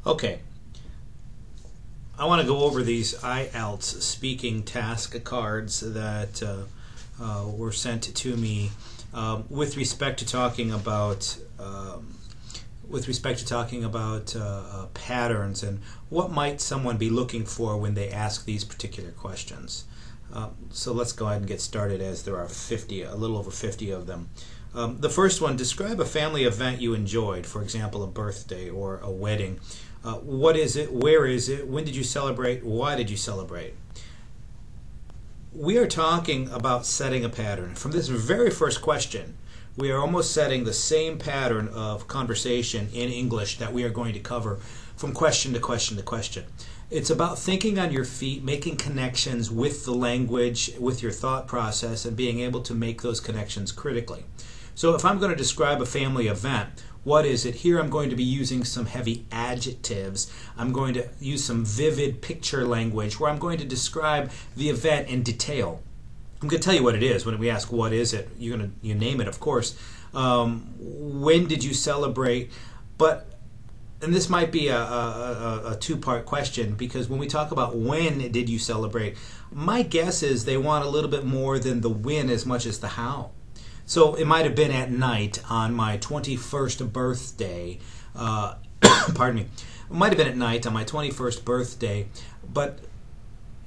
Okay, I want to go over these IELTS speaking task cards that were sent to me with respect to talking about patterns and what might someone be looking for when they ask these particular questions. So let's go ahead and get started, as there are 50, a little over 50 of them. The first one: describe a family event you enjoyed, for example, a birthday or a wedding. What is it? Where is it? When did you celebrate? Why did you celebrate? We are talking about setting a pattern. From this very first question, we are almost setting the same pattern of conversation in English that we are going to cover from question to question to question. It's about thinking on your feet, making connections with the language, with your thought process, and being able to make those connections critically. So if I'm going to describe a family event, what is it? Here I'm going to be using some heavy adjectives. I'm going to use some vivid picture language where I'm going to describe the event in detail. I'm going to tell you what it is. When we ask what is it, you name it, of course. When did you celebrate? And this might be a two-part question, because when we talk about when did you celebrate, my guess is they want a little bit more than the when as much as the how. So it might have been at night on my 21st birthday. Pardon me. It might have been at night on my 21st birthday. But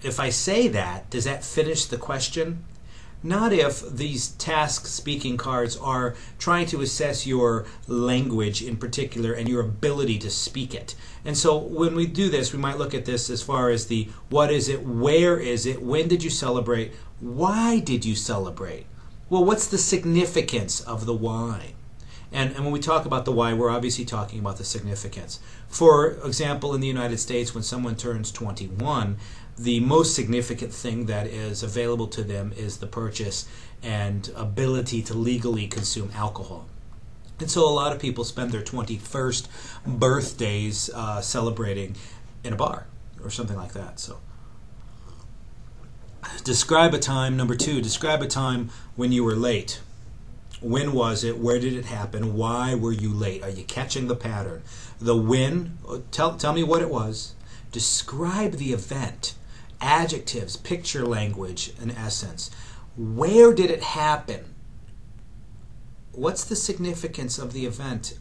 if I say that, does that finish the question? Not if these task speaking cards are trying to assess your language in particular and your ability to speak it. And so when we do this, we might look at this as far as the what is it, where is it, when did you celebrate, why did you celebrate? Well, what's the significance of the why? And when we talk about the why, we're obviously talking about the significance. For example, in the United States, when someone turns 21, the most significant thing that is available to them is the purchase and ability to legally consume alcohol. And so a lot of people spend their 21st birthdays celebrating in a bar or something like that. So, describe a time. Number two, describe a time when you were late. When was it? Where did it happen? Why were you late? Are you catching the pattern? The when, tell me what it was. Describe the event. Adjectives, picture language, in essence. Where did it happen? What's the significance of the event?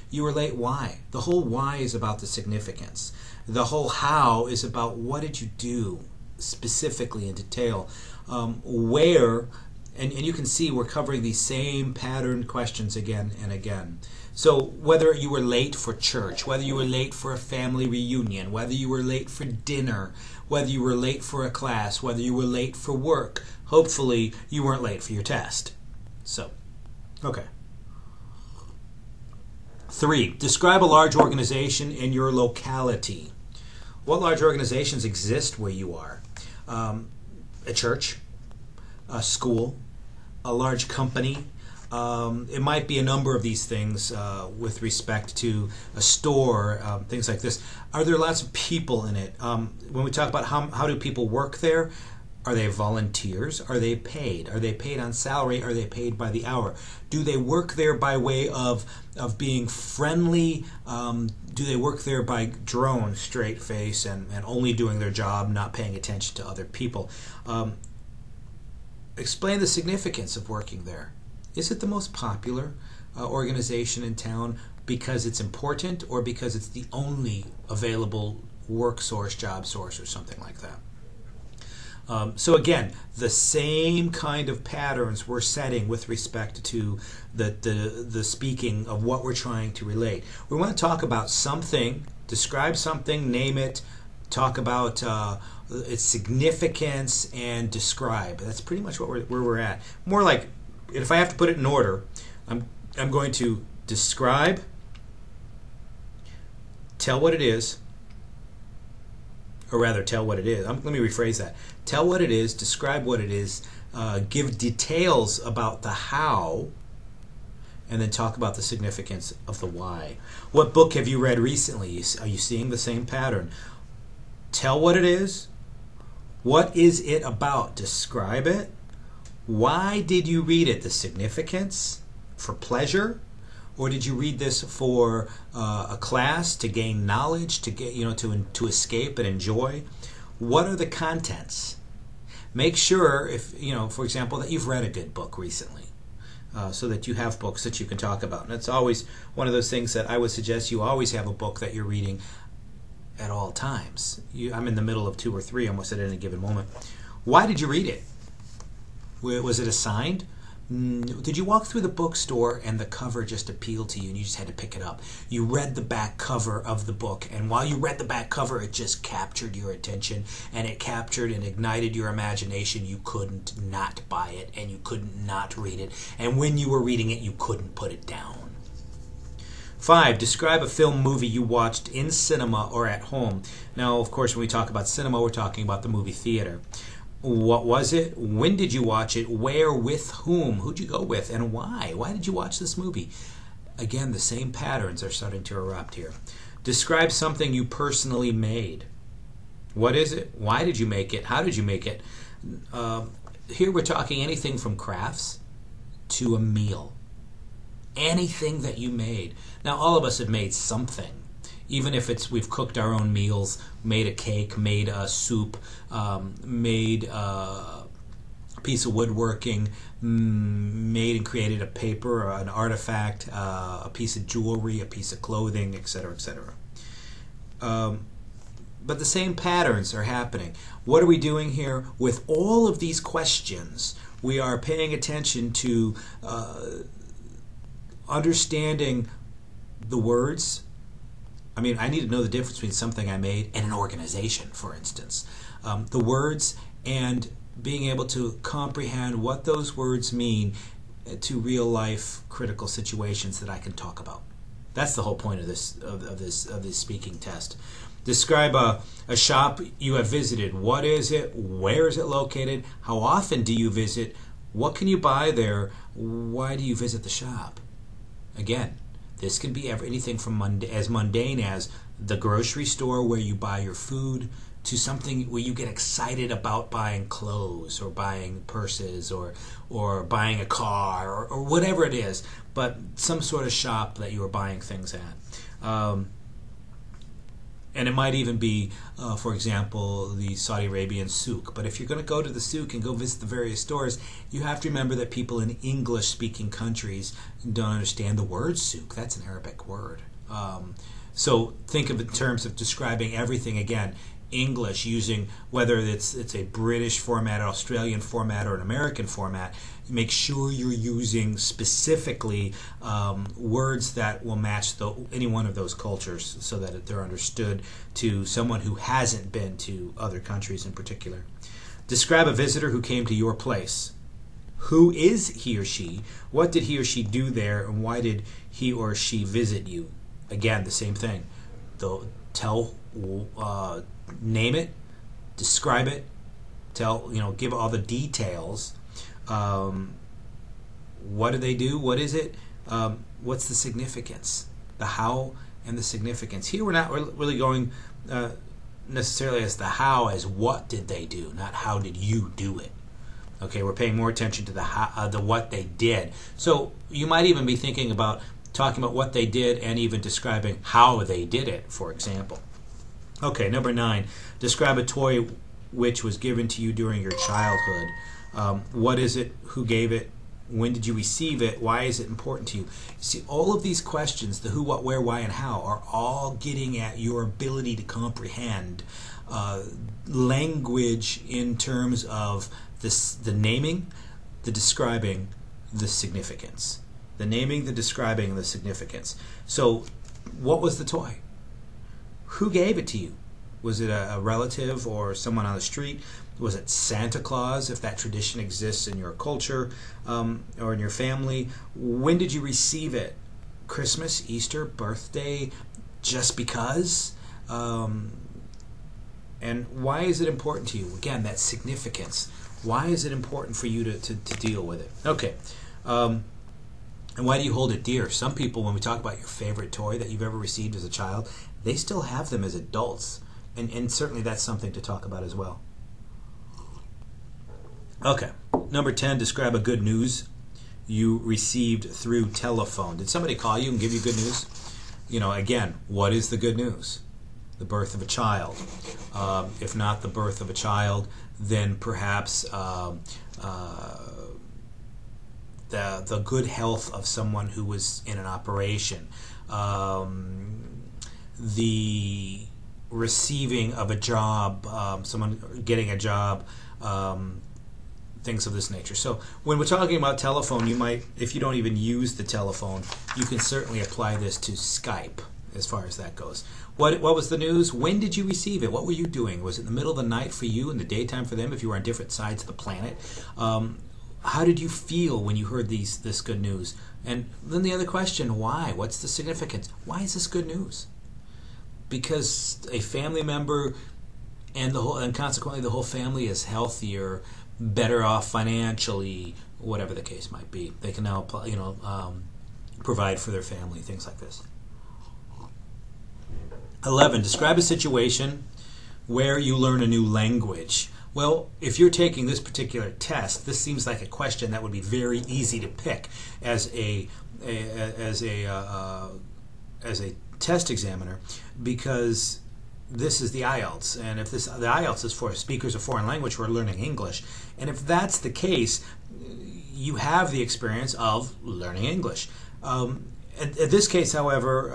You were late, why? The whole why is about the significance. The whole how is about what did you do specifically in detail. Where, and you can see we're covering these same pattern questions again and again. So whether you were late for church, whether you were late for a family reunion, whether you were late for dinner, whether you were late for a class, whether you were late for work, hopefully you weren't late for your test. So, okay. 3, describe a large organization in your locality. What large organizations exist where you are? A church, a school, a large company. It might be a number of these things with respect to a store, things like this. Are there lots of people in it? When we talk about how do people work there, are they volunteers? Are they paid? Are they paid on salary? Are they paid by the hour? Do they work there by way of being friendly? Do they work there by drone, straight face, and only doing their job, not paying attention to other people? Explain the significance of working there. Is it the most popular organization in town because it's important, or because it's the only available work source, job source, or something like that? So again, the same kind of patterns we're setting with respect to the speaking of what we're trying to relate. We want to talk about something, describe something, name it, talk about its significance, and describe. That's pretty much where we're at. More like, if I have to put it in order, I'm going to describe, tell what it is, or rather tell what it is. Let me rephrase that. Tell what it is, describe what it is, give details about the how, and then talk about the significance of the why. What book have you read recently? Are you seeing the same pattern? Tell what it is. What is it about? Describe it. Why did you read it? The significance, for pleasure, Or did you read this for a class, to gain knowledge, to get, to escape and enjoy? What are the contents? Make sure, if for example, that you've read a good book recently, so that you have books that you can talk about. And it's always one of those things that I would suggest you always have a book that you're reading at all times. I'm in the middle of 2 or 3 almost at any given moment. Why did you read it? Was it assigned? Did you walk through the bookstore and the cover just appealed to you and you just had to pick it up? You read the back cover of the book, and while you read the back cover, it just captured your attention, and it captured and ignited your imagination. You couldn't not buy it, and you couldn't not read it, and when you were reading it, you couldn't put it down. 5, describe a film, movie you watched in cinema or at home. Now, of course, when we talk about cinema, we're talking about the movie theater. What was it? When did you watch it? Where? With whom? Who'd you go with? And why? Why did you watch this movie? Again, the same patterns are starting to erupt here. Describe something you personally made. What is it? Why did you make it? How did you make it? Here we're talking anything from crafts to a meal. Anything that you made. Now, all of us have made something. Even if we've cooked our own meals, made a cake, made a soup, made a piece of woodworking, made and created a paper, or an artifact, a piece of jewelry, a piece of clothing, etc., etc. But the same patterns are happening. What are we doing here? With all of these questions, we are paying attention to understanding the words. I mean, I need to know the difference between something I made and an organization, for instance. The words, and being able to comprehend what those words mean to real life critical situations that I can talk about. That's the whole point of this speaking test. Describe a shop you have visited. What is it? Where is it located? How often do you visit? What can you buy there? Why do you visit the shop? Again, this can be anything from as mundane as the grocery store where you buy your food, to something where you get excited about buying clothes or buying purses or buying a car or whatever it is, but some sort of shop that you are buying things at. And it might even be, for example, the Saudi Arabian souk. But if you're going to go to the souk and go visit the various stores, you have to remember that people in English-speaking countries don't understand the word souk. That's an Arabic word. So think of it in terms of describing everything, again, English, using whether it's a British format, an Australian format, or an American format. Make sure you're using specifically words that will match any one of those cultures, so that they're understood to someone who hasn't been to other countries in particular. Describe a visitor who came to your place. Who is he or she? What did he or she do there, and why did he or she visit you? Again, the same thing. Name it, describe it, give all the details. What do they do? What is it? What's the significance? The how and the significance. Here we're not really going necessarily as the how, as what did they do, not how did you do it. Okay, we're paying more attention to the what they did. So you might even be thinking about talking about what they did and even describing how they did it, for example. Okay, number 9, describe a toy which was given to you during your childhood. What is it? Who gave it? When did you receive it? Why is it important to you? See, all of these questions, the who, what, where, why, and how, are all getting at your ability to comprehend language in terms of the naming, the describing, the significance. The naming, the describing, and the significance. So, what was the toy? Who gave it to you? Was it a relative or someone on the street? Was it Santa Claus, if that tradition exists in your culture or in your family? When did you receive it? Christmas, Easter, birthday, just because? And why is it important to you? Again, that significance. Why is it important for you to deal with it? Okay. And why do you hold it dear? Some people, when we talk about your favorite toy that you've ever received as a child, they still have them as adults. And certainly that's something to talk about as well. Okay. Number 10, describe a good news you received through telephone. Did somebody call you and give you good news? You know, again, what is the good news? The birth of a child. If not the birth of a child, then perhaps the good health of someone who was in an operation. The receiving of a job, someone getting a job, things of this nature. So when we're talking about telephone, you might, if you don't even use the telephone, you can certainly apply this to Skype as far as that goes. What was the news? When did you receive it? What were you doing? Was it in the middle of the night for you, in the daytime for them, if you were on different sides of the planet? How did you feel when you heard this good news? And then the other question, why? What's the significance? Why is this good news? Because a family member and consequently the whole family is healthier, better off financially, whatever the case might be. They can now, provide for their family, things like this. 11. Describe a situation where you learn a new language. Well, if you're taking this particular test, this seems like a question that would be very easy to pick as a test examiner, because this is the IELTS, and if the IELTS is for speakers of foreign language who are learning English, and if that's the case, you have the experience of learning English. In this case, however,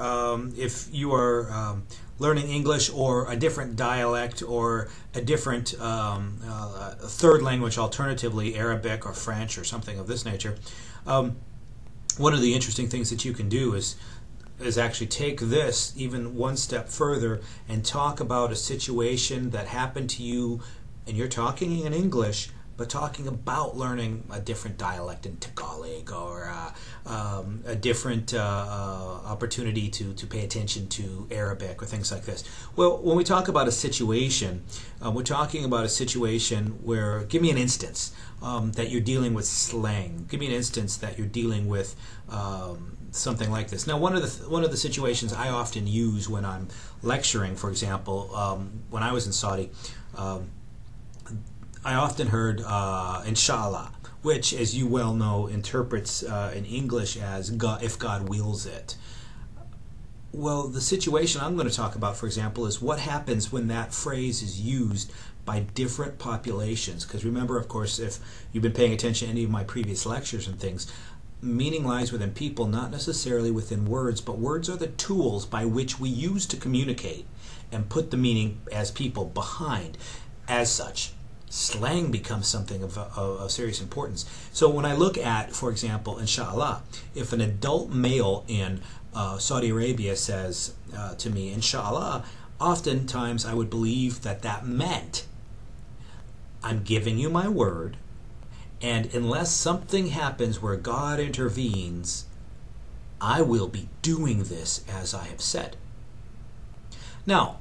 if you are learning English or a different dialect or a different third language, alternatively Arabic or French or something of this nature, one of the interesting things that you can do is actually take this even one step further and talk about a situation that happened to you, and you're talking in English, but talking about learning a different dialect in Tagalog, or a different opportunity to pay attention to Arabic or things like this. Well, when we talk about a situation, we're talking about a situation where, give me an instance that you're dealing with slang. Give me an instance that you're dealing with something like this. Now, one of the situations I often use when I'm lecturing, for example, when I was in Saudi, I often heard inshallah, which, as you well know, interprets in English as God, if God wills it. Well, the situation I'm going to talk about, for example, is what happens when that phrase is used by different populations. Because remember, of course, if you've been paying attention to any of my previous lectures and things, meaning lies within people, not necessarily within words, but words are the tools by which we use to communicate and put the meaning as people behind. As such, slang becomes something of serious importance. So when I look at, for example, inshallah, if an adult male in Saudi Arabia says to me, inshallah, oftentimes I would believe that meant I'm giving you my word, and unless something happens where God intervenes, I will be doing this as I have said. Now,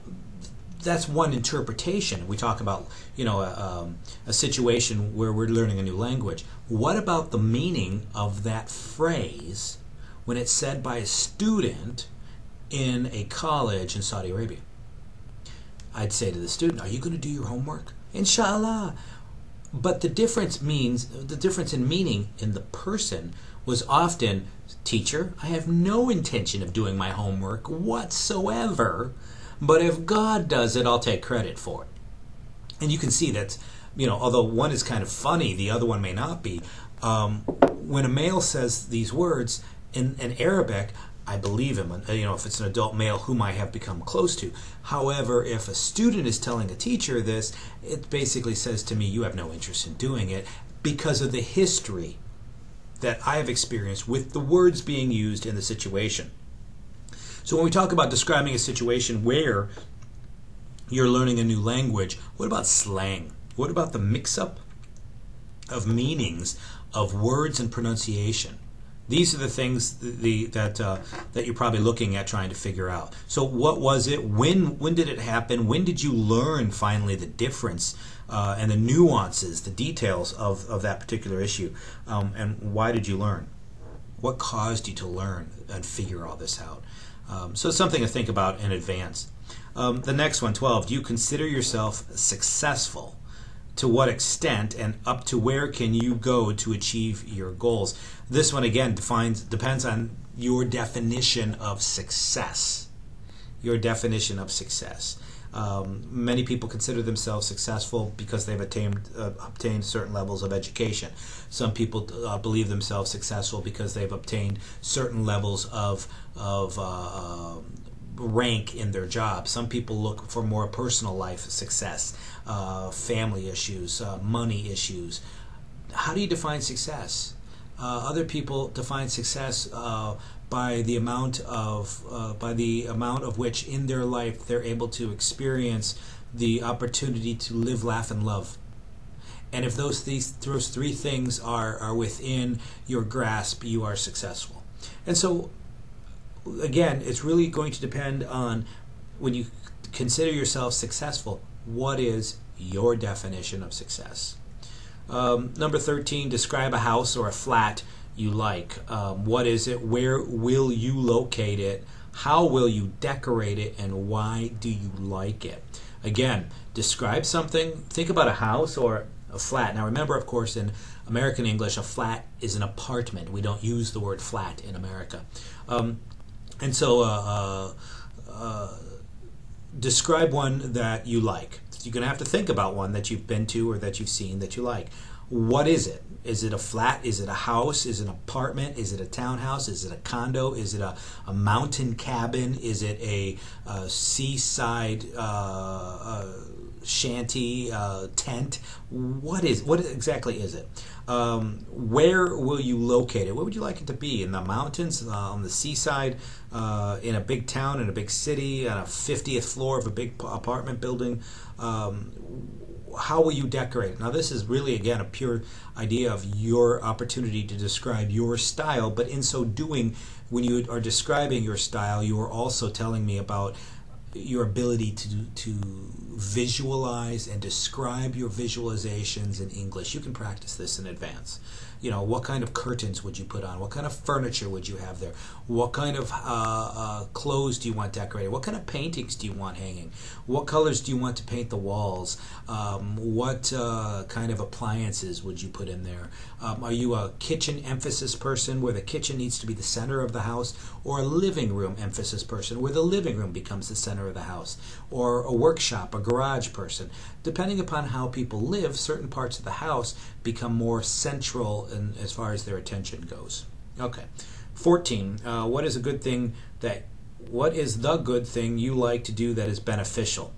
that's one interpretation. We talk about, a situation where we're learning a new language. What about the meaning of that phrase when it's said by a student in a college in Saudi Arabia? I'd say to the student, are you going to do your homework? Inshallah. But the difference in meaning in the person was often, teacher, I have no intention of doing my homework whatsoever, but if God does it, I'll take credit for it. And you can see that, although one is kind of funny, the other one may not be. When a male says these words in Arabic, I believe him, if it's an adult male whom I have become close to. However, if a student is telling a teacher this, it basically says to me, you have no interest in doing it, because of the history that I have experienced with the words being used in the situation. So when we talk about describing a situation where you're learning a new language, what about slang? What about the mix-up of meanings of words and pronunciation? These are the things that you're probably looking at trying to figure out. So what was it? When did it happen? When did you learn finally the difference and the nuances, the details of that particular issue? And why did you learn? What caused you to learn and figure all this out? So it's something to think about in advance. The next one, 12. Do you consider yourself successful? to what extent, and up to where can you go to achieve your goals. This one again depends on your definition of success. Your definition of success. Many people consider themselves successful because they've obtained certain levels of education. Some people believe themselves successful because they've obtained certain levels of rank in their job. Some people look for more personal life success, family issues, money issues. How do you define success? Other people define success by the amount of which in their life they're able to experience the opportunity to live, laugh, and love. And if those three things are within your grasp, you are successful. And so, again, it's really going to depend on, when you consider yourself successful, what is your definition of success? Number 13, describe a house or a flat you like. What is it? Where will you locate it? How will you decorate it? And why do you like it? Again, describe something. Think about a house or a flat. Now remember, of course, in American English, a flat is an apartment. We don't use the word flat in America. And so describe one that you like. You're going to have to think about one that you've been to or that you've seen that you like. What is it? Is it a flat? Is it a house? Is it an apartment? Is it a townhouse? Is it a condo? Is it a mountain cabin? Is it a seaside shanty tent? What exactly is it? Where will you locate it? Where would you like it to be? In the mountains, on the seaside, in a big town, in a big city, on a 50th floor of a big apartment building? How will you decorate it? Now this is really, again, a pure idea of your opportunity to describe your style, but in so doing, when you are describing your style, you are also telling me about your ability to visualize and describe your visualizations in English. You can practice this in advance. You know, what kind of curtains would you put on? What kind of furniture would you have there? What kind of clothes do you want decorated? What kind of paintings do you want hanging? What colors do you want to paint the walls? What kind of appliances would you put in there? Are you a kitchen emphasis person where the kitchen needs to be the center of the house, or a living room emphasis person where the living room becomes the center of the house, or a workshop, a garage person? Depending upon how people live, certain parts of the house become more central as far as their attention goes. Okay. 14. What is the good thing you like to do that is beneficial?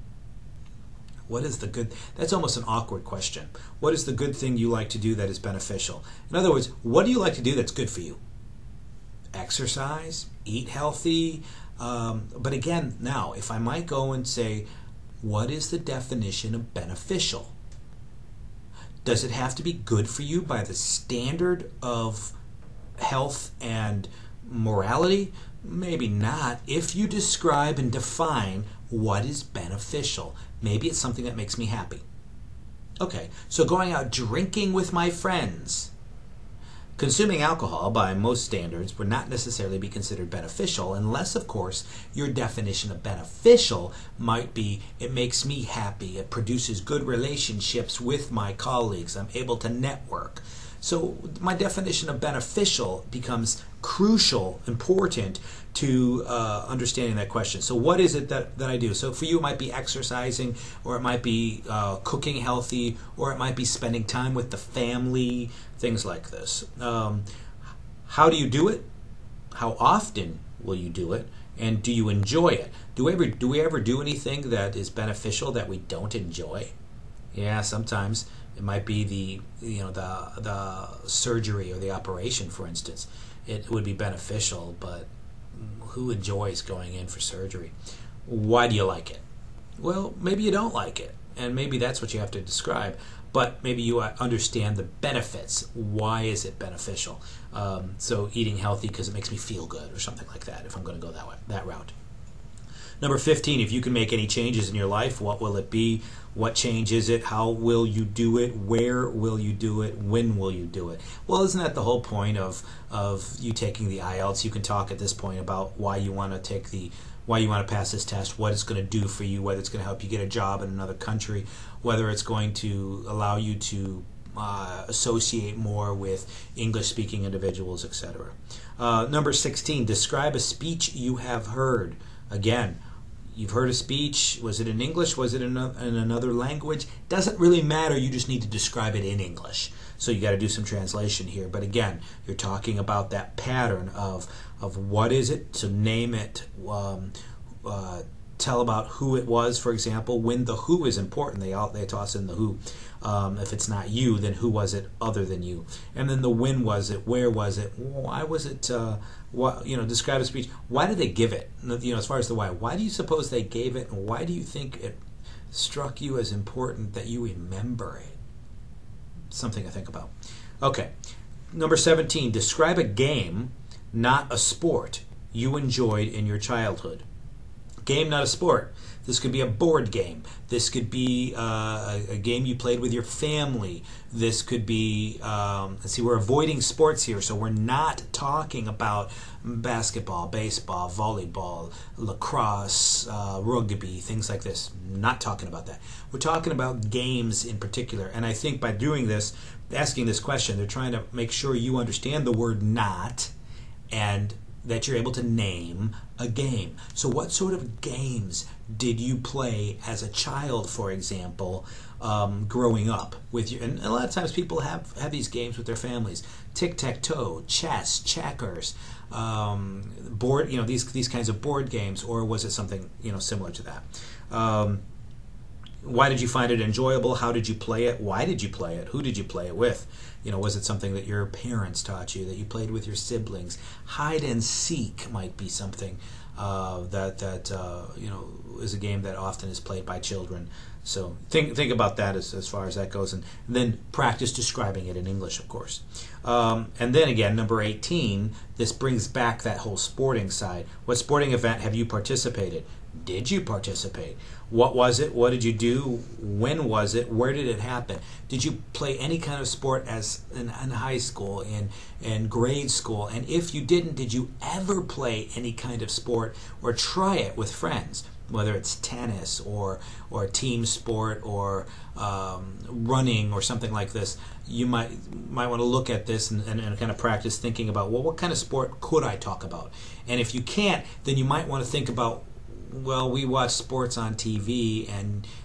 What is the good? That's almost an awkward question. What is the good thing you like to do that is beneficial? In other words, what do you like to do that's good for you? Exercise, eat healthy. But again, now, if I might go and say, what is the definition of beneficial? Does it have to be good for you by the standard of health and morality? Maybe not. If you describe and define what is beneficial, maybe it's something that makes me happy. Okay, so going out drinking with my friends. Consuming alcohol, by most standards, would not necessarily be considered beneficial unless, of course, your definition of beneficial might be it makes me happy, it produces good relationships with my colleagues, I'm able to network. So my definition of beneficial becomes crucial, important to understanding that question. So what is it that I do? So for you it might be exercising, or it might be cooking healthy, or it might be spending time with the family, things like this. How do you do it? How often will you do it? And do you enjoy it? Do we ever do anything that is beneficial that we don't enjoy? Yeah, sometimes. It might be the surgery or the operation, for instance. It would be beneficial, but who enjoys going in for surgery? Why do you like it? Well, maybe you don't like it, and maybe that's what you have to describe. But maybe you understand the benefits. Why is it beneficial? So eating healthy because it makes me feel good, or something like that, if I'm going to go that route. Number 15, if you can make any changes in your life, what will it be? What change is it? How will you do it? Where will you do it? When will you do it? Well, isn't that the whole point of you taking the IELTS? You can talk at this point about why you want to why you want to pass this test, what it's going to do for you, whether it's going to help you get a job in another country, whether it's going to allow you to associate more with English-speaking individuals, etc. Number 16, describe a speech you have heard. Again, you've heard a speech. Was it in English? Was it in another language? Doesn't really matter. You just need to describe it in English. So you got to do some translation here. But again, you're talking about that pattern of what is it, to name it, tell about who it was, for example. When the who is important, they toss in the who. If it's not you, then who was it other than you? And then the when was it, where was it, why was it, what, describe a speech. Why did they give it? As far as the why do you suppose they gave it, and why do you think it struck you as important that you remember it? Something to think about. Okay, number 17, describe a game, not a sport, you enjoyed in your childhood. Game, not a sport. This could be a board game. This could be a game you played with your family. This could be, let's see, we're avoiding sports here, so we're not talking about basketball, baseball, volleyball, lacrosse, rugby, things like this. Not talking about that. We're talking about games in particular, and I think by doing this, asking this question, they're trying to make sure you understand the word not and that you're able to name a game. So what sort of games did you play as a child, for example, growing up with you? And a lot of times people have these games with their families. Tic-tac-toe, chess, checkers, board, these kinds of board games, or was it something, similar to that? Why did you find it enjoyable? How did you play it? Why did you play it? Who did you play it with? Was it something that your parents taught you, that you played with your siblings? Hide and seek might be something that is a game that often is played by children. So think about that as far as that goes, and then practice describing it in English, of course. And then again, number 18, this brings back that whole sporting side. What sporting event have you participated? Did you participate? What was it? What did you do? When was it? Where did it happen? Did you play any kind of sport in high school, in grade school? And if you didn't, did you ever play any kind of sport or try it with friends? Whether it's tennis or team sport or running or something like this, you might want to look at this and kind of practice thinking about, well, what kind of sport could I talk about? And if you can't, then you might want to think about, well, we watch sports on TV,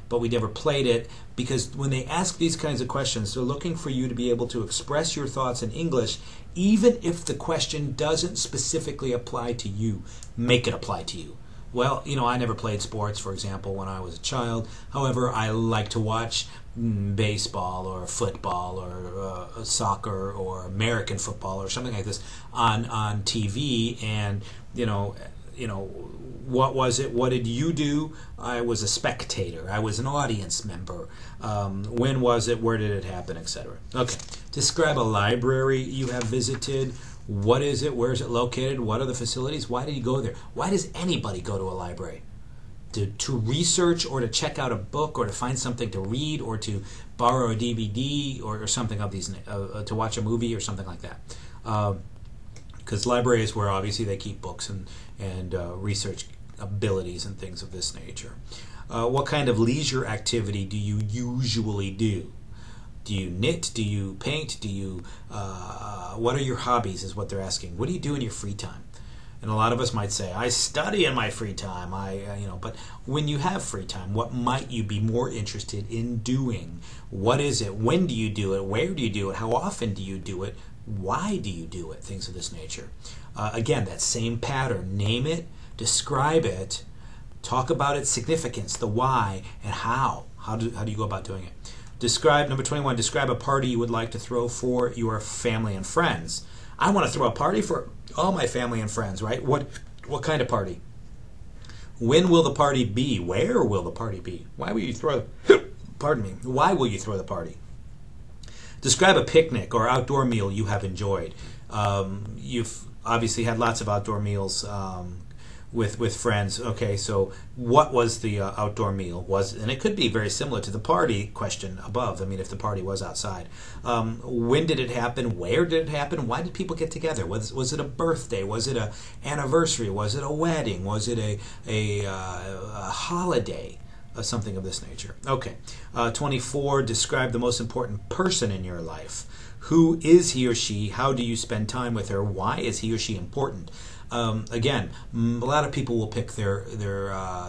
but we never played it, because when they ask these kinds of questions, they're looking for you to be able to express your thoughts in English, even if the question doesn't specifically apply to you. Make it apply to you. Well, I never played sports, for example, when I was a child. However, I like to watch baseball or football or soccer or American football or something like this on TV, and what was it? What did you do? I was a spectator. I was an audience member. When was it? Where did it happen? Etc. Okay. Describe a library you have visited. What is it? Where is it located? What are the facilities? Why did you go there? Why does anybody go to a library? To research, or to check out a book, or to find something to read, or to borrow a DVD, or something of these, to watch a movie or something like that. Because libraries where obviously they keep books and research abilities and things of this nature. What kind of leisure activity do you usually do? Do you knit? Do you paint? Do you? What are your hobbies? Is what they're asking. What do you do in your free time? And a lot of us might say, I study in my free time. But when you have free time, what might you be more interested in doing? What is it? When do you do it? Where do you do it? How often do you do it? Why do you do it? Things of this nature. Again, that same pattern. Name it, describe it, talk about its significance, the why, and how. How do you go about doing it? Describe, number 21, describe a party you would like to throw for your family and friends. I want to throw a party for all my family and friends, right? What kind of party? When will the party be? Where will the party be? Why will you throw pardon me. Why will you throw the party? Describe a picnic or outdoor meal you have enjoyed. You've obviously had lots of outdoor meals with friends. Okay, so what was the outdoor meal? And it could be very similar to the party question above. I mean, if the party was outside, when did it happen? Where did it happen? Why did people get together? Was it a birthday? Was it a anniversary? Was it a wedding? Was it a holiday? Something of this nature. Okay. 24. Describe the most important person in your life. Who is he or she? How do you spend time with her? Why is he or she important? Again, a lot of people will pick their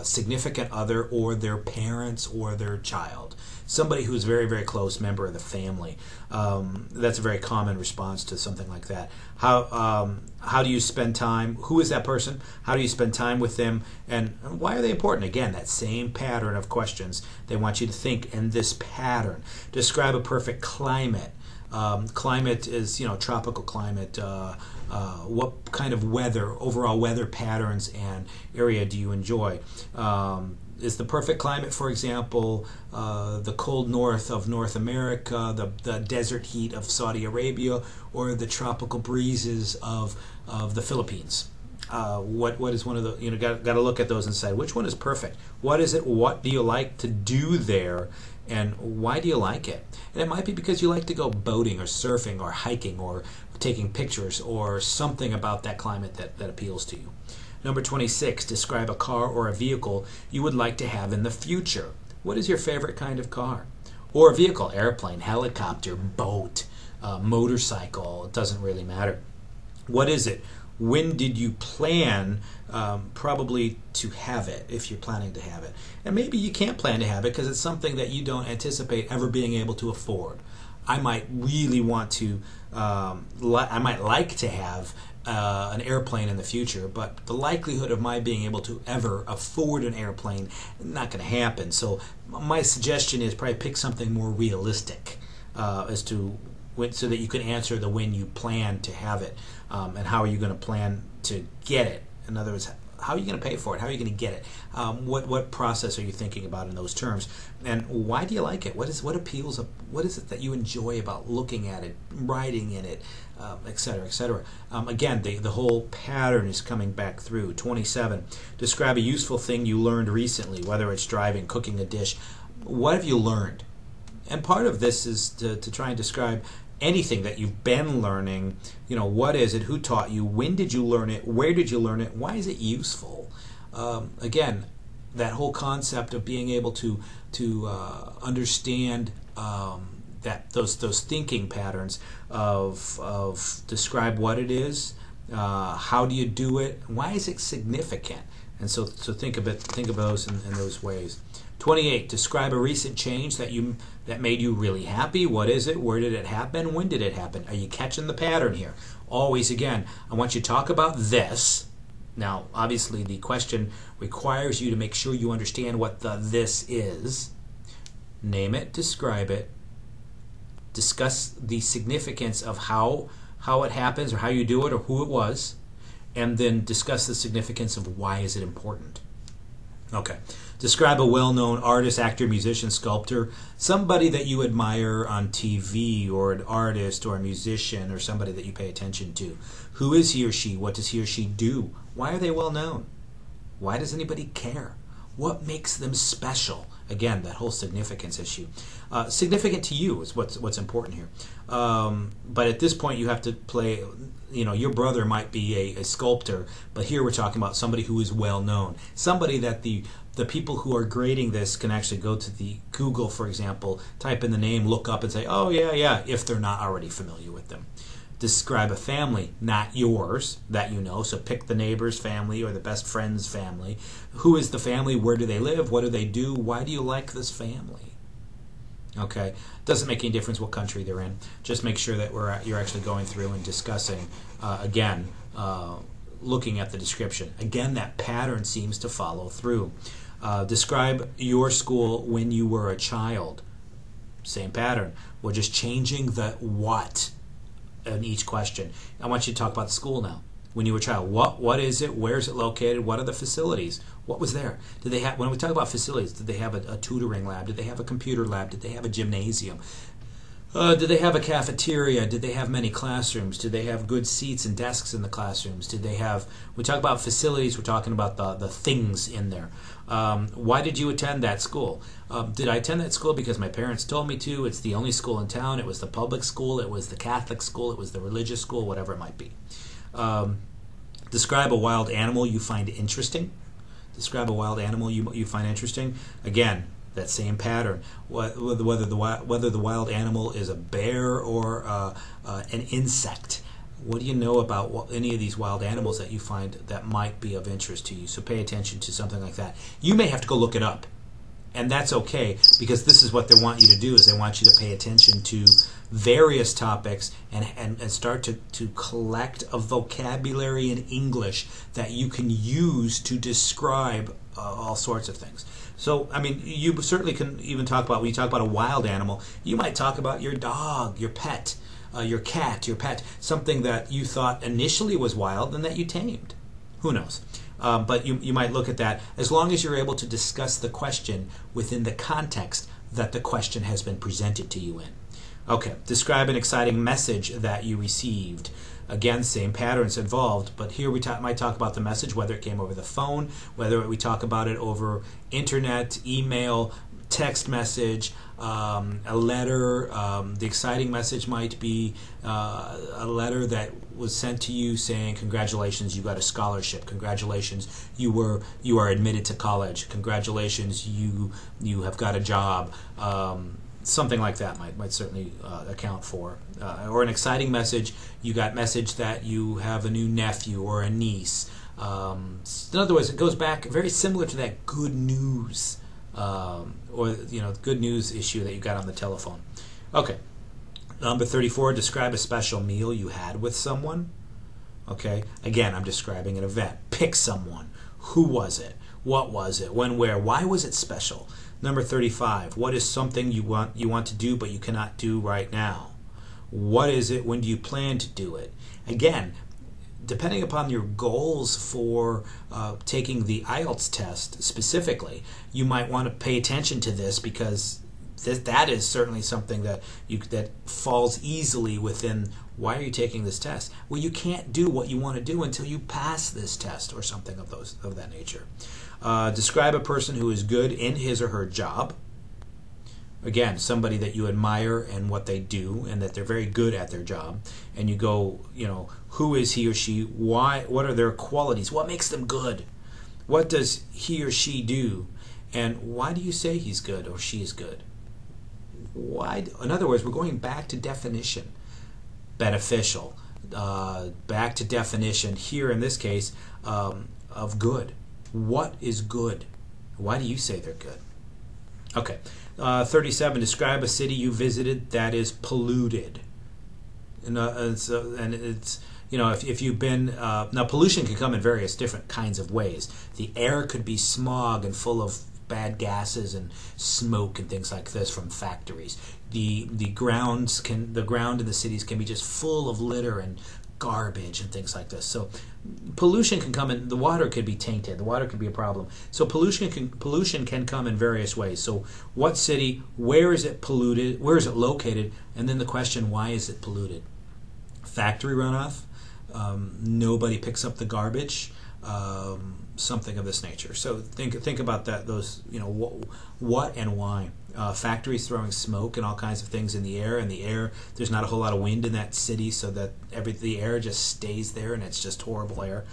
significant other or their parents or their child. Somebody who's very, very close member of the family. That's a very common response to something like that. How do you spend time? Who is that person? How do you spend time with them? And why are they important? Again, that same pattern of questions. They want you to think in this pattern. Describe a perfect climate. Climate is, tropical climate. What kind of weather, overall weather patterns and area do you enjoy? Is the perfect climate, for example, the cold north of North America, the desert heat of Saudi Arabia, or the tropical breezes of the Philippines? What is one of the, got to look at those and say, which one is perfect? What is it? What do you like to do there? And why do you like it? And it might be because you like to go boating or surfing or hiking or taking pictures or something about that climate that appeals to you. Number 26, describe a car or a vehicle you would like to have in the future. What is your favorite kind of car? Or a vehicle, airplane, helicopter, boat, motorcycle, it doesn't really matter. What is it? When did you plan probably to have it, if you're planning to have it? And maybe you can't plan to have it because it's something that you don't anticipate ever being able to afford. I might really want to, I might like to have an airplane in the future, but the likelihood of my being able to ever afford an airplane, not going to happen. So my suggestion is probably pick something more realistic as to so that you can answer the when you plan to have it, and how are you going to plan to get it. In other words, how are you going to pay for it? How are you going to get it? What process are you thinking about in those terms? And why do you like it? What appeals? What is it that you enjoy about looking at it, writing in it, et cetera, et cetera? Again, the whole pattern is coming back through. 27. Describe a useful thing you learned recently, whether it's driving, cooking a dish. What have you learned? And part of this is to try and describe anything that you've been learning. What is it? Who taught you? When did you learn it? Where did you learn it? Why is it useful? Again, that whole concept of being able to understand that those thinking patterns of describe what it is, how do you do it, why is it significant, and so think of those in those ways. 28. Describe a recent change that made you really happy. What is it? Where did it happen? When did it happen? Are you catching the pattern here? Always, again, I want you to talk about this. Now, obviously, the question requires you to make sure you understand what the this is. Name it, describe it, discuss the significance of how it happens or how you do it or who it was, and then discuss the significance of why is it important. Okay. Describe a well-known artist, actor, musician, sculptor, somebody that you admire on TV, or an artist or a musician or somebody that you pay attention to. Who is he or she? What does he or she do? Why are they well-known? Why does anybody care? What makes them special? Again, that whole significance issue. Significant to you is what's important here. But at this point, you have to play. Your brother might be a sculptor, but here we're talking about somebody who is well known, somebody that the people who are grading this can actually go to the Google, for example, type in the name, look up, and say, oh yeah, if they're not already familiar with them. Describe a family, not yours, that you know. So pick the neighbor's family or the best friend's family. Who is the family? Where do they live? What do they do? Why do you like this family? Okay, doesn't make any difference what country they're in. Just make sure that you're actually going through and discussing, looking at the description. Again, that pattern seems to follow through. Describe your school when you were a child. Same pattern. We're just changing the what in each question. I want you to talk about the school now. When you were a child, what is it? Where is it located? What are the facilities? What was there? Did they have? When we talk about facilities, did they have a tutoring lab? Did they have a computer lab? Did they have a gymnasium? Did they have a cafeteria? Did they have many classrooms? Did they have good seats and desks in the classrooms? Did they have, we talk about facilities, we're talking about the things in there. Why did you attend that school? Did I attend that school because my parents told me to? It's the only school in town. It was the public school. It was the Catholic school. It was the religious school, whatever it might be. Describe a wild animal you find interesting. Describe a wild animal you find interesting. Again, that same pattern. Whether the wild animal is a bear or an insect. What do you know about any of these wild animals that you find that might be of interest to you? So pay attention to something like that. You may have to go look it up, and that's okay, because this is what they want you to do, is they want you to pay attention to various topics and start to collect a vocabulary in English that you can use to describe all sorts of things. So, I mean, you certainly can even talk about, when you talk about a wild animal, you might talk about your dog, your pet, your cat, your pet, something that you thought initially was wild and that you tamed. Who knows? But you might look at that, as long as you're able to discuss the question within the context that the question has been presented to you in. Okay, describe an exciting message that you received. Again, same patterns involved, but here we might talk about the message, whether it came over the phone, whether we talk about it over internet, email, text message, a letter. The exciting message might be a letter that was sent to you saying, congratulations, you got a scholarship. Congratulations, you are admitted to college. Congratulations, you have got a job. Something like that might certainly account for. Or an exciting message, you got message that you have a new nephew or a niece. In other words, it goes back very similar to that good news or good news issue that you got on the telephone. Okay, number 34, describe a special meal you had with someone. Okay, again, I'm describing an event. Pick someone. Who was it? What was it? When? Where? Why was it special? Number 35, what is something you want to do but you cannot do right now? What is it? When do you plan to do it? Again, depending upon your goals for taking the IELTS test specifically, you might want to pay attention to this, because that is certainly something that falls easily within, why are you taking this test? Well, you can't do what you want to do until you pass this test, or something of that nature. Describe a person who is good in his or her job. Again, somebody that you admire and what they do, and that they're very good at their job. And you go, who is he or she? Why? What are their qualities? What makes them good? What does he or she do? And why do you say he's good or she is good? Why? In other words, we're going back to definition. Beneficial. Back to definition here in this case of good. What is good? Why do you say they're good? Okay. 37, describe a city you visited that is polluted. If you've been, now pollution can come in various different kinds of ways. The air could be smog and full of bad gases and smoke and things like this from factories. The ground in the cities can be just full of litter and garbage and things like this. So pollution can come in. The water could be tainted. The water could be a problem. So pollution can come in various ways. So what city? Where is it polluted? Where is it located? And then the question, why is it polluted? Factory runoff. Nobody picks up the garbage. Something of this nature. So think about that. Those what and why. Factories throwing smoke and all kinds of things in the air, and the air, there's not a whole lot of wind in that city, so that the air just stays there, and it's just horrible air.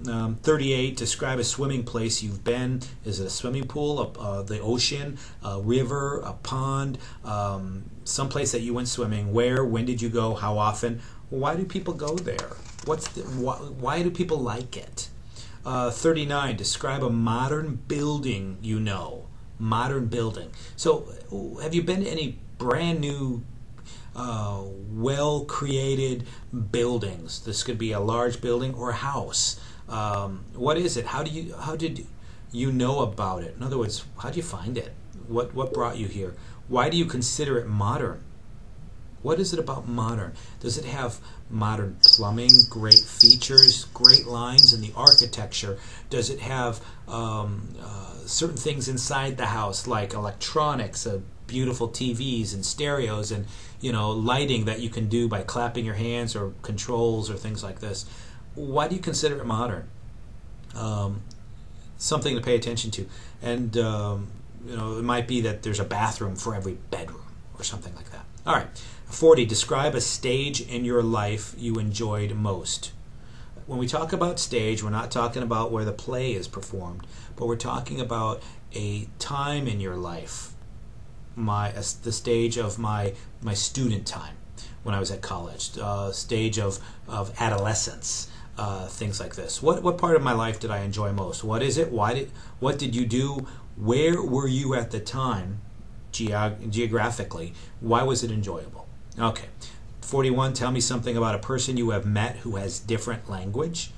38, describe a swimming place you've been. Is it a swimming pool, the ocean, a river, a pond, some place that you went swimming? Where? When did you go? How often? Why do people go there? Why do people like it? 39, describe a modern building you know. Modern building. So have you been to any brand new well-created buildings? This could be a large building or a house. What is it? How did you know about it? In other words, how did you find it? What brought you here? Why do you consider it modern? What is it about modern? Does it have modern plumbing, great features, great lines in the architecture? Does it have certain things inside the house, like electronics, a beautiful TVs and stereos and lighting that you can do by clapping your hands or controls or things like this. Why do you consider it modern? Something to pay attention to. And it might be that there's a bathroom for every bedroom or something like that. All right. 40. Describe a stage in your life you enjoyed most. When we talk about stage, we're not talking about where the play is performed, but we're talking about a time in your life, the stage of my student time when I was at college, stage of adolescence, things like this. What part of my life did I enjoy most? What is it? What did you do? Where were you at the time, geographically? Why was it enjoyable? Okay. 41, tell me something about a person you have met who has different language.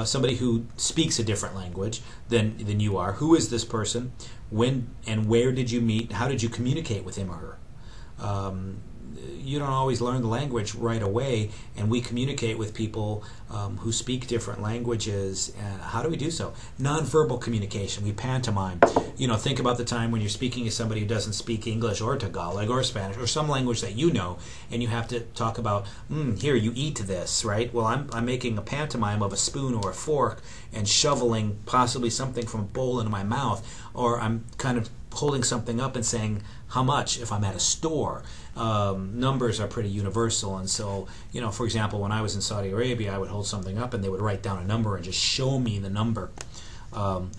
Somebody who speaks a different language than you are. Who is this person? When and where did you meet? How did you communicate with him or her? You don't always learn the language right away, and we communicate with people who speak different languages. How do we do so? Nonverbal communication. We pantomime. Think about the time when you're speaking to somebody who doesn't speak English or Tagalog or Spanish or some language that you know, and you have to talk about, here, you eat this, right? Well, I'm making a pantomime of a spoon or a fork and shoveling possibly something from a bowl into my mouth, or I'm kind of holding something up and saying how much if I'm at a store. Numbers are pretty universal, and so, for example, when I was in Saudi Arabia, I would hold something up and they would write down a number and just show me the number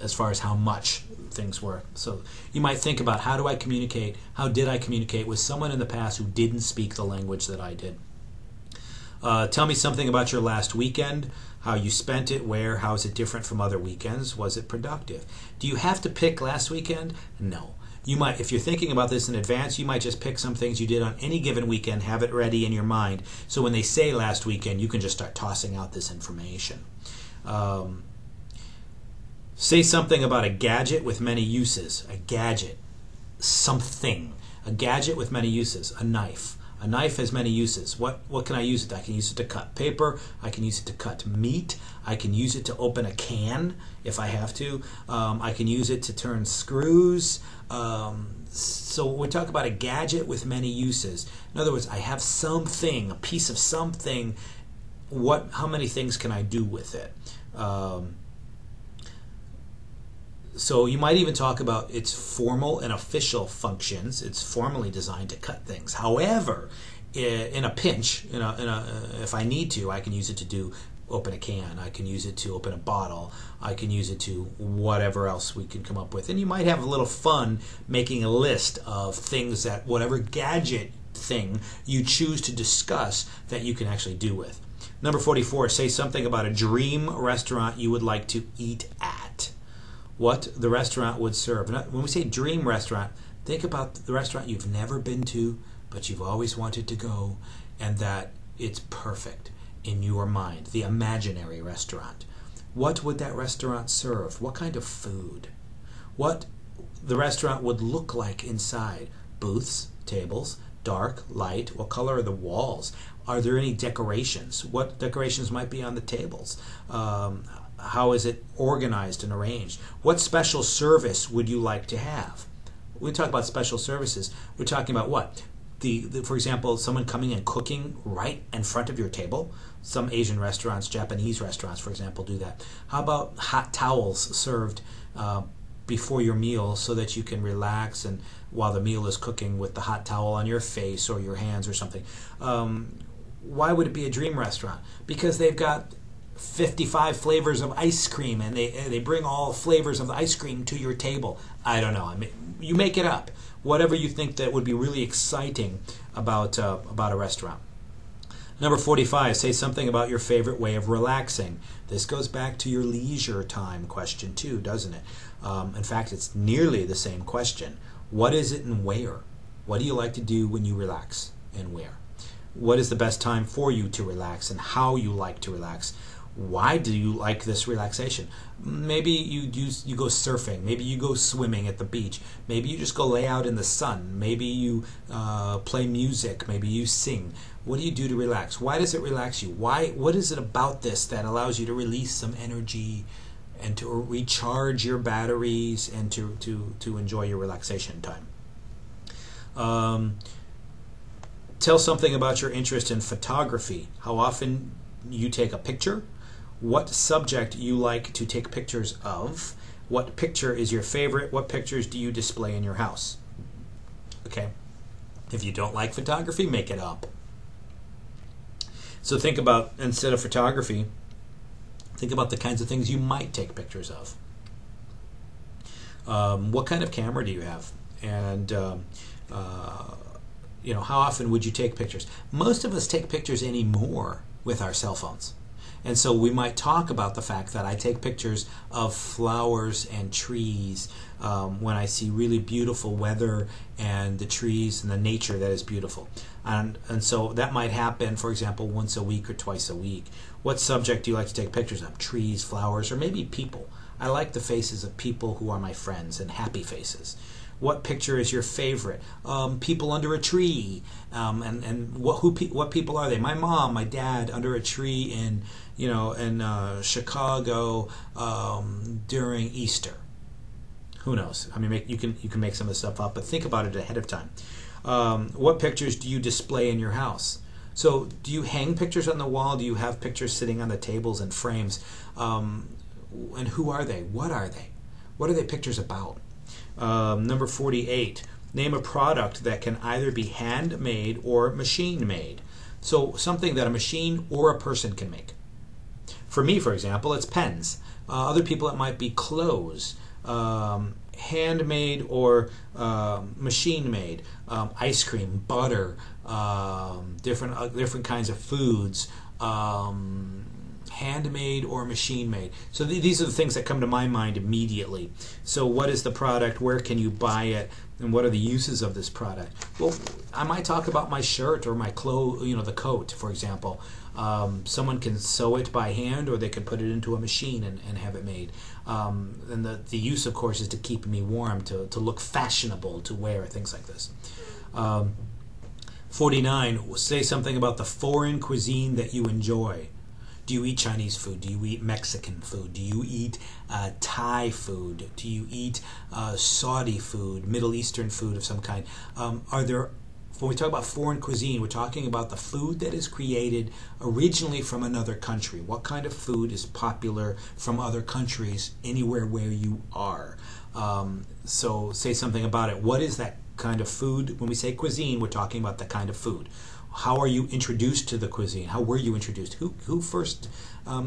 as far as how much things were. So you might think about, how did I communicate with someone in the past who didn't speak the language that I did? Tell me something about your last weekend, how you spent it, where, how is it different from other weekends, was it productive? Do you have to pick last weekend? No. You might, if you're thinking about this in advance, you might just pick some things you did on any given weekend, have it ready in your mind, so when they say last weekend, you can just start tossing out this information. Say something about a gadget with many uses. A gadget. Something. A gadget with many uses. A knife. A knife has many uses. What can I use it to? I can use it to cut paper. I can use it to cut meat. I can use it to open a can if I have to. I can use it to turn screws. So we're talking about a gadget with many uses. In other words, I have something, a piece of something. How many things can I do with it? So you might even talk about its formal and official functions. It's formally designed to cut things. However, in a pinch, if I need to, I can use it to open a can. I can use it to open a bottle. I can use it to whatever else we can come up with. And you might have a little fun making a list of things that whatever gadget thing you choose to discuss that you can actually do with. Number 44, say something about a dream restaurant you would like to eat at. What the restaurant would serve. When we say dream restaurant, think about the restaurant you've never been to, but you've always wanted to go, and that it's perfect in your mind, the imaginary restaurant. What would that restaurant serve? What kind of food? What the restaurant would look like inside? Booths, tables, dark, light. What color are the walls? Are there any decorations? What decorations might be on the tables? How is it organized and arranged? What special service would you like to have? When we talk about special services, we're talking about what? For example, someone coming and cooking right in front of your table. Some Asian restaurants, Japanese restaurants, for example, do that. How about hot towels served before your meal so that you can relax and while the meal is cooking with the hot towel on your face or your hands or something? Why would it be a dream restaurant? Because they've got 55 flavors of ice cream and they bring all flavors of the ice cream to your table. I don't know. I mean, you make it up. Whatever you think that would be really exciting about a restaurant. Number 45, say something about your favorite way of relaxing. This goes back to your leisure time question too, doesn't it? In fact, it's nearly the same question. What is it and where? What do you like to do when you relax and where? What is the best time for you to relax and how you like to relax? Why do you like this relaxation? Maybe you go surfing. Maybe you go swimming at the beach. Maybe you just go lay out in the sun. Maybe you play music. Maybe you sing. What do you do to relax? Why does it relax you? What is it about this that allows you to release some energy and to recharge your batteries and to enjoy your relaxation time? Tell something about your interest in photography. How often you take a picture, what subject you like to take pictures of, what picture is your favorite, what pictures do you display in your house. Okay. If you don't like photography, make it up. So think about, instead of photography, think about the kinds of things you might take pictures of. What kind of camera do you have? And how often would you take pictures? Most of us take pictures anymore with our cell phones. And so we might talk about the fact that I take pictures of flowers and trees when I see really beautiful weather and the trees and the nature that is beautiful. And so that might happen, for example, once a week or twice a week. What subject do you like to take pictures of? Trees, flowers, or maybe people? I like the faces of people who are my friends and happy faces. What picture is your favorite? People under a tree, and what people are they? My mom, my dad under a tree in Chicago during Easter. Who knows? I mean, you can make some of this stuff up, but think about it ahead of time. What pictures do you display in your house? So, do you hang pictures on the wall? Do you have pictures sitting on the tables and frames? And who are they? What are they? What are they pictures about? Number 48, name a product that can either be handmade or machine-made. So something that a machine or a person can make. For me, for example, it's pens. Other people, it might be clothes. Handmade or machine-made. Ice cream, butter, different kinds of foods. Handmade or machine-made. So these are the things that come to my mind immediately. So what is the product? Where can you buy it? And what are the uses of this product? Well, I might talk about my shirt or my clothes, the coat, for example. Someone can sew it by hand, or they can put it into a machine and have it made. And the use, of course, is to keep me warm, to look fashionable to wear, things like this. 49, say something about the foreign cuisine that you enjoy. Do you eat Chinese food? Do you eat Mexican food? Do you eat Thai food? Do you eat Saudi food, Middle Eastern food of some kind? When we talk about foreign cuisine, we're talking about the food that is created originally from another country. What kind of food is popular from other countries anywhere where you are? So say something about it. What is that kind of food? When we say cuisine, we're talking about the kind of food. How are you introduced to the cuisine? How were you introduced? Who first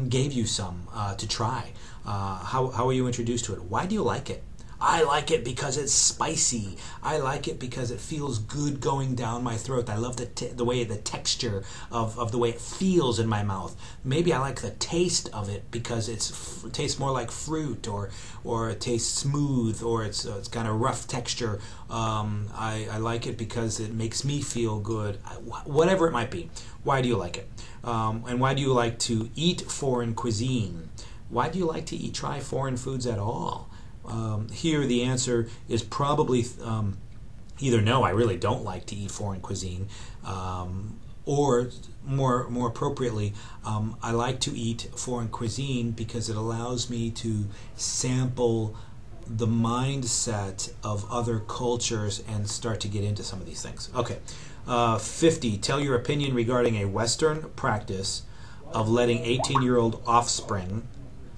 gave you some to try? How are you introduced to it? Why do you like it? I like it because it's spicy. I like it because it feels good going down my throat. I love the way, the texture of the way it feels in my mouth. Maybe I like the taste of it because it tastes more like fruit, or it tastes smooth, or it's got a rough texture. I like it because it makes me feel good. Whatever it might be. Why do you like it? And why do you like to eat foreign cuisine? Why do you like to try foreign foods at all? Here the answer is probably either no, I really don't like to eat foreign cuisine, or more appropriately, I like to eat foreign cuisine because it allows me to sample the mindset of other cultures and start to get into some of these things. Okay, 50, tell your opinion regarding a Western practice of letting 18-year-old offspring,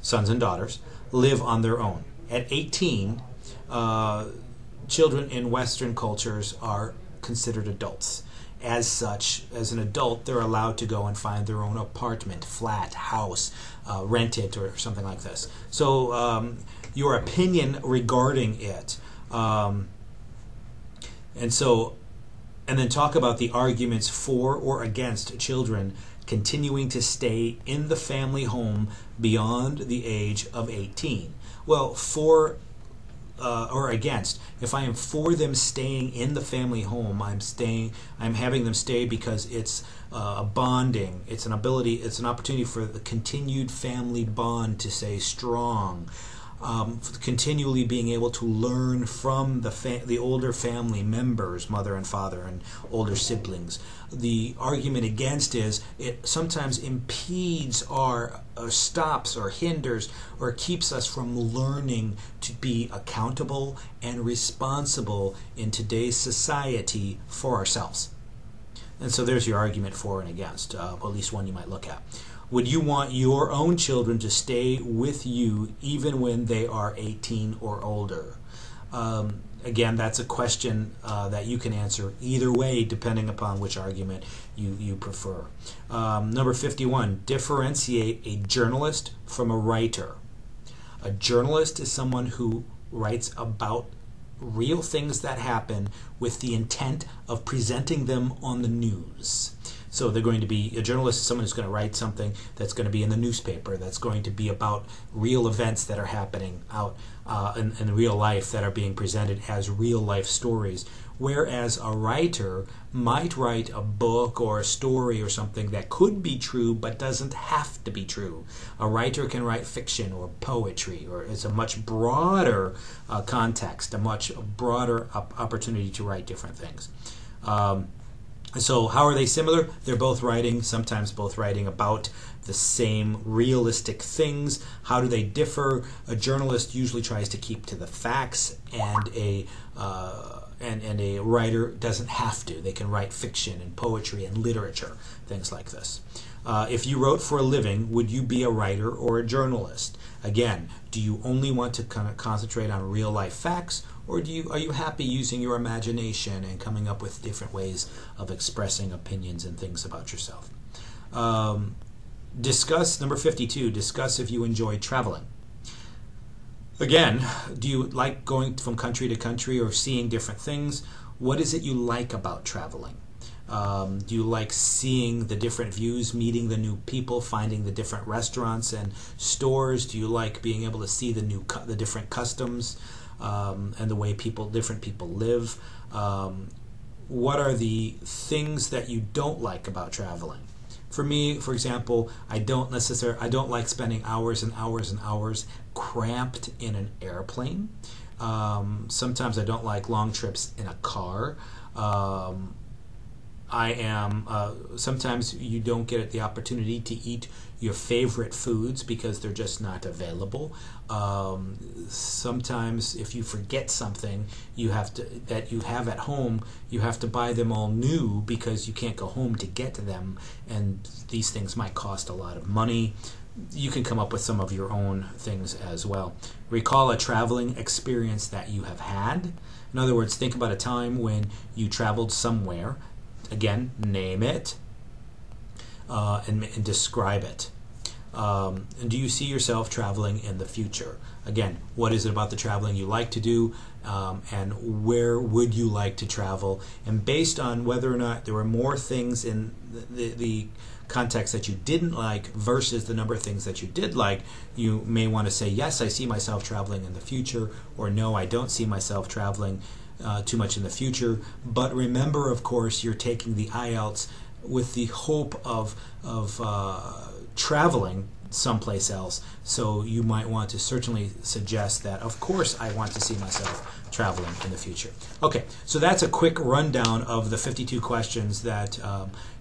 sons and daughters, live on their own. At 18, children in Western cultures are considered adults. As such, as an adult, they're allowed to go and find their own apartment, flat, house, rent it, or something like this. So your opinion regarding it. And then talk about the arguments for or against children continuing to stay in the family home beyond the age of 18. Well, for or against, if I am for them staying in the family home, I'm having them stay because it's a bonding, it's an opportunity for the continued family bond to stay strong. continually being able to learn from the older family members, mother and father and older siblings. The argument against is it sometimes impedes or stops or hinders or keeps us from learning to be accountable and responsible in today's society for ourselves. And so there's your argument for and against, at least one you might look at. Would you want your own children to stay with you even when they are 18 or older? Again, that's a question that you can answer either way depending upon which argument you prefer. Number 51, differentiate a journalist from a writer. A journalist is someone who writes about real things that happen with the intent of presenting them on the news. So they're going to be, a journalist is someone who's going to write something that's going to be in the newspaper, that's going to be about real events that are happening out in real life that are being presented as real life stories. Whereas a writer might write a book or a story or something that could be true but doesn't have to be true. A writer can write fiction or poetry, or it's a much broader context, a much broader opportunity to write different things. So how are they similar? They're both writing, sometimes both writing about the same realistic things. How do they differ? A journalist usually tries to keep to the facts, and a writer doesn't have to. They can write fiction and poetry and literature, things like this. If you wrote for a living, would you be a writer or a journalist? Again, do you only want to kind of concentrate on real life facts, or are you happy using your imagination and coming up with different ways of expressing opinions and things about yourself? Discuss, number 52, discuss if you enjoy traveling. Again, do you like going from country to country or seeing different things? What is it you like about traveling? Do you like seeing the different views, meeting the new people, finding the different restaurants and stores? Do you like being able to see the different customs and the way different people live? What are the things that you don't like about traveling? For me, for example, I don't like spending hours and hours and hours cramped in an airplane. Sometimes I don't like long trips in a car. Sometimes you don't get the opportunity to eat your favorite foods because they're just not available. Sometimes if you forget something that you have at home, you have to buy them all new because you can't go home to get to them, and these things might cost a lot of money. You can come up with some of your own things as well. Recall a traveling experience that you have had. In other words, think about a time when you traveled somewhere. Again, name it and describe it. And do you see yourself traveling in the future? Again, what is it about the traveling you like to do, and where would you like to travel? And based on whether or not there were more things in the context that you didn't like versus the number of things that you did like, you may want to say, yes, I see myself traveling in the future, or no, I don't see myself traveling too much in the future. But remember, of course, you're taking the IELTS with the hope of traveling someplace else. So you might want to certainly suggest that, of course, I want to see myself traveling in the future. Okay, so that's a quick rundown of the 52 questions that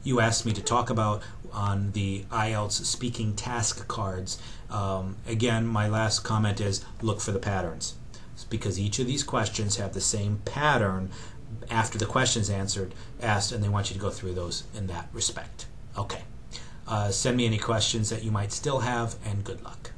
you asked me to talk about on the IELTS speaking task cards. Again, my last comment is look for the patterns, because each of these questions have the same pattern after the question's asked, and they want you to go through those in that respect. Okay. Send me any questions that you might still have, and good luck.